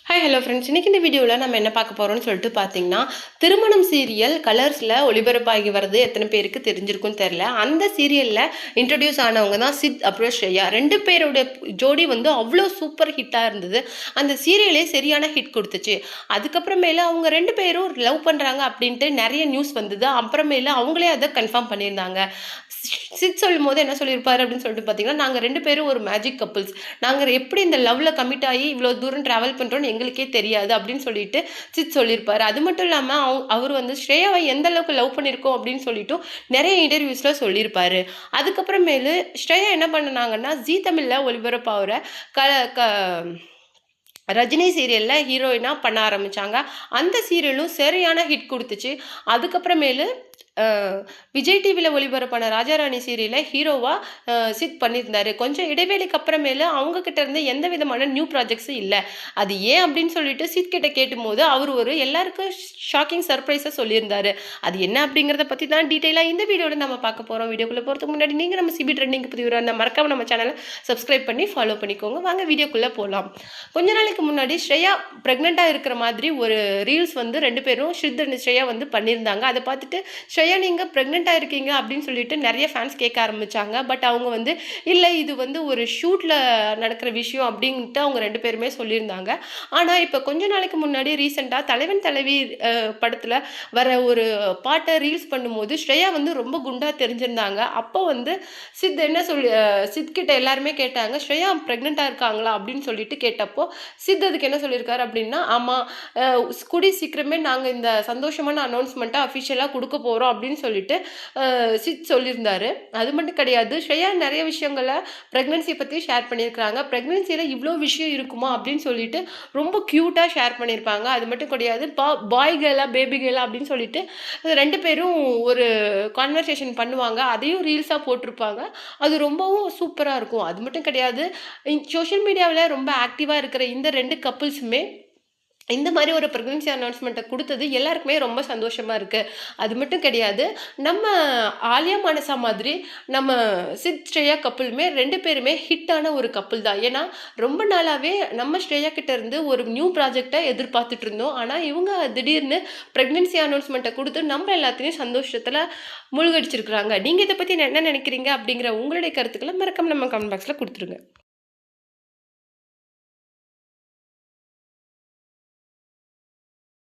Hi hello friends, இன்னைக்கு இந்த வீடியோவில் நம்ம என்ன பார்க்க போகிறோம்னு சொல்லிட்டு பார்த்தீங்கன்னா, திருமணம் சீரியல் கலர்ஸில் ஒளிபரப்பாகி வர்றது எத்தனை பேருக்கு தெரிஞ்சிருக்குன்னு தெரில. அந்த சீரியலில் இன்ட்ரடியூஸ் ஆனவங்க தான் சித் அப்புறம் ஸ்ரேயா. 2 பேரோட ஜோடி வந்து அவ்வளோ சூப்பர் ஹிட்டாக இருந்தது. அந்த சீரியலே சரியான ஹிட் கொடுத்துச்சு. அதுக்கப்புறமேல அவங்க 2 பேரும் லவ் பண்ணுறாங்க அப்படின்ட்டு நிறைய நியூஸ் வந்தது. அப்புறமேல அவங்களே அதை கன்ஃபார்ம் பண்ணியிருந்தாங்க. சித் சொல்லும் போது என்ன சொல்லியிருப்பாரு அப்படின்னு சொல்லிட்டு பார்த்தீங்கன்னா, நாங்கள் 2 பேரும் ஒரு மேஜிக் கப்புள்ஸ். நாங்கள் எப்படி இந்த லவ்ல கமிட் ஆகி இவ்வளோ தூரம் ட்ராவல் பண்ணுறோன்னு எங்களுக்கே தெரியாது அப்படின்னு சொல்லிட்டு சித் சொல்லியிருப்பாரு. அது மட்டும் இல்லாமல் அவர் வந்து ஸ்ரேயாவை எந்த அளவுக்கு லவ் பண்ணியிருக்கோம் அப்படின்னு சொல்லிட்டு நிறைய இன்டர்வியூஸில் சொல்லியிருப்பாரு. அதுக்கப்புறமேலு ஸ்ரேயா என்ன பண்ணினாங்கன்னா, ஜீ தமிழில் ஒளிபரப்பாகிற க க ரஜினி சீரியலில் ஹீரோயினாக பண்ண ஆரம்பித்தாங்க. அந்த சீரியலும் சரியான ஹிட் கொடுத்துச்சு. அதுக்கப்புறமேலு விஜய் டிவியில் ஒளிபரப்பான ராஜாராணி சீரியலில் ஹீரோவாக சித் பண்ணியிருந்தாரு. கொஞ்சம் இடைவேளைக்கு அப்புறமேலு அவங்கக்கிட்ட இருந்து எந்த விதமான நியூ ப்ராஜெக்ட்ஸும் இல்லை. அது ஏன் அப்படின்னு சொல்லிட்டு சித் கிட்ட கேட்டும்போது அவர் ஒரு எல்லாருக்கும் ஷாக்கிங் சர்ப்ரைஸாக சொல்லியிருந்தாரு. அது என்ன அப்படிங்கிறத பற்றி தான் டீட்டெயிலாக இந்த வீடியோவில் நம்ம பார்க்க போகிறோம். வீடியோக்குள்ளே போகிறதுக்கு முன்னாடி நீங்கள் நம்ம சிபி ட்ரெண்டிங் பற்றி அந்த மறக்காம நம்ம சேனலை சப்ஸ்கிரைப் பண்ணி ஃபாலோ பண்ணிக்கோங்க. வாங்க வீடியோக்குள்ளே போகலாம். கொஞ்ச நாளைக்கு முன்னாடி ஸ்ரேயா ப்ரெக்னெண்ட்டாக இருக்கிற மாதிரி ஒரு ரீல்ஸ் வந்து 2 பேரும் சித் அண்ட் ஸ்ரேயா வந்து பண்ணியிருந்தாங்க. அதை பார்த்துட்டு ஸ்ரேயா நீங்கள் ப்ரெக்னெண்ட்டாக இருக்கீங்க அப்படின்னு சொல்லிட்டு நிறைய ஃபேன்ஸ் கேட்க ஆரம்பித்தாங்க. பட் அவங்க வந்து இல்லை, இது வந்து ஒரு ஷூட்டில் நடக்கிற விஷயம் அப்படின்ட்டு அவங்க 2 பேருமே சொல்லியிருந்தாங்க. ஆனால் இப்போ கொஞ்ச நாளைக்கு முன்னாடி ரீசெண்டாக தலைவன் தலைவி படத்தில் வர ஒரு பாட்டை ரீல்ஸ் பண்ணும்போது ஸ்ரேயா வந்து ரொம்ப குண்டாக தெரிஞ்சிருந்தாங்க. அப்போ வந்து சித் என்ன சொல்லி சித் கிட்ட எல்லாருமே கேட்டாங்க, ஸ்ரேயா ப்ரெக்னெண்ட்டாக இருக்காங்களா அப்படின்னு சொல்லிட்டு கேட்டப்போ சித் அதுக்கு என்ன சொல்லியிருக்காரு அப்படின்னா, ஆமாம், கூடி சீக்கிரமே நாங்கள் இந்த சந்தோஷமான அனௌன்ஸ்மெண்ட்டை அஃபிஷியலாக கொடுக்க போகிறோம் அப்படின்னு சொல்லிட்டு சித் சொல்லியிருந்தாரு. அது மட்டும் கிடையாது, ஸ்ரேயா நிறைய விஷயங்களை ப்ரெக்னன்சியை பற்றி ஷேர் பண்ணியிருக்கிறாங்க. ப்ரெக்னன்சியில் இவ்வளோ விஷயம் இருக்குமா அப்படின்னு சொல்லிட்டு ரொம்ப க்யூட்டாக ஷேர் பண்ணியிருப்பாங்க. அது மட்டும் கிடையாது, பாய் கேர்ளா பேபி கேர்ளா அப்படின்னு சொல்லிட்டு 2 பேரும் ஒரு கான்வர்சேஷன் பண்ணுவாங்க. அதையும் ரீல்ஸாக போட்டிருப்பாங்க. அது ரொம்பவும் சூப்பராக இருக்கும். அது மட்டும் கிடையாது, சோஷியல் மீடியாவில் ரொம்ப ஆக்டிவாக இருக்கிற இந்த 2 கப்புள்ஸுமே இந்த மாதிரி ஒரு ப்ரெக்னன்சி அனௌன்ஸ்மெண்ட்டை கொடுத்தது எல்லாருக்குமே ரொம்ப சந்தோஷமாக இருக்குது. அது மட்டும் கிடையாது, நம்ம ஆலியா மானசா மாதிரி நம்ம சித் ஸ்ரேயா கப்புளுமே 2 பேருமே ஹிட்டான ஒரு கப்புள் தான். ஏன்னா ரொம்ப நாளாகவே நம்ம ஸ்ரேயா கிட்ட இருந்து ஒரு நியூ ப்ராஜெக்டை எதிர்பார்த்துட்டு இருந்தோம். ஆனால் இவங்க திடீர்னு ப்ரெக்னன்சி அனௌன்ஸ்மெண்ட்டை கொடுத்து நம்ம எல்லாத்தையும் சந்தோஷத்தில் மூழ்கடிச்சிருக்கிறாங்க. நீங்கள் இதை பற்றி என்ன நினைக்கிறீங்க அப்படிங்கிற உங்களுடைய கருத்துக்களை மறக்காம நம்ம கமெண்ட் பாக்ஸில் கொடுத்துருங்க.